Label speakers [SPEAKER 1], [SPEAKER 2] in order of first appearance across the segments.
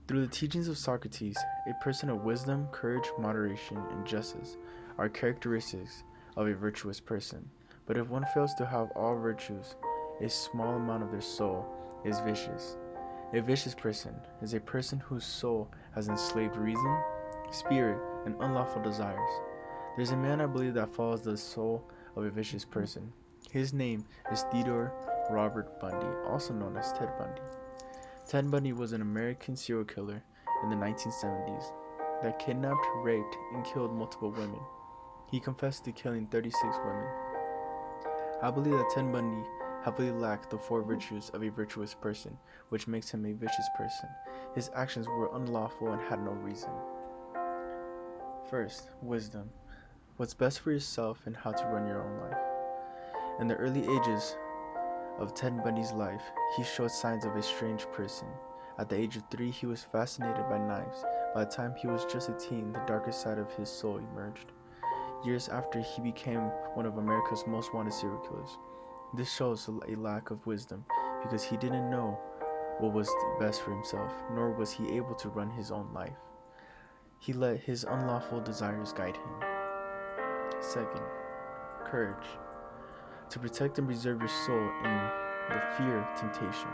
[SPEAKER 1] Through the teachings of Socrates, a person of wisdom, courage, moderation, and justice are characteristics of a virtuous person. But if one fails to have all virtues, a small amount of their soul is vicious. A vicious person is a person whose soul has enslaved reason, spirit, and unlawful desires. There's a man I believe that follows the soul of a vicious person. His name is Theodore Robert Bundy, also known as Ted Bundy. Ted Bundy was an American serial killer in the 1970s that kidnapped, raped, and killed multiple women. He confessed to killing 36 women. I believe that Ted Bundy heavily lacked the four virtues of a virtuous person, which makes him a vicious person. His actions were unlawful and had no reason. First, wisdom. What's best for yourself and how to run your own life. In the early ages of Ted Bundy's life, he showed signs of a strange person. At the age of 3, he was fascinated by knives. By the time he was just a teen, the darker side of his soul emerged. Years after, he became one of America's most wanted serial killers. This shows a lack of wisdom, because he didn't know what was best for himself, nor was he able to run his own life. He let his unlawful desires guide him. Second, courage. To protect and preserve your soul in the fear of temptation.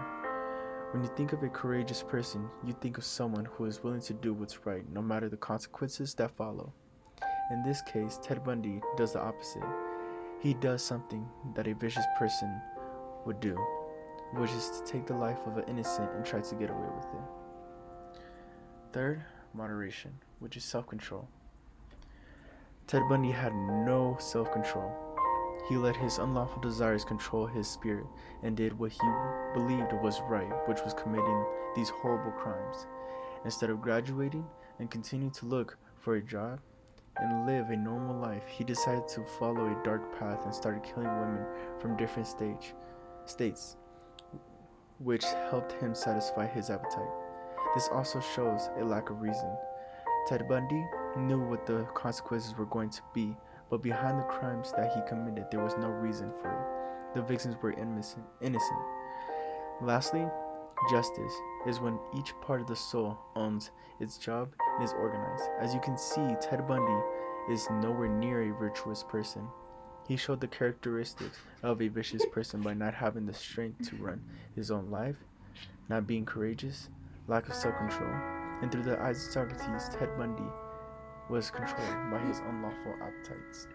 [SPEAKER 1] When you think of a courageous person, you think of someone who is willing to do what's right, no matter the consequences that follow. In this case, Ted Bundy does the opposite. He does something that a vicious person would do, which is to take the life of an innocent and try to get away with it. Third, moderation, which is self-control. Ted Bundy had no self-control. He let his unlawful desires control his spirit and did what he believed was right, which was committing these horrible crimes. Instead of graduating and continuing to look for a job and live a normal life, he decided to follow a dark path and started killing women from different states, which helped him satisfy his appetite. This also shows a lack of reason. Ted Bundy knew what the consequences were going to be, but behind the crimes that he committed, there was no reason for it. The victims were innocent. Lastly, justice is when each part of the soul owns its job and is organized. As you can see, Ted Bundy is nowhere near a virtuous person. He showed the characteristics of a vicious person by not having the strength to run his own life, not being courageous, lack of self-control, and through the eyes of Socrates, Ted Bundy was controlled by his unlawful appetites.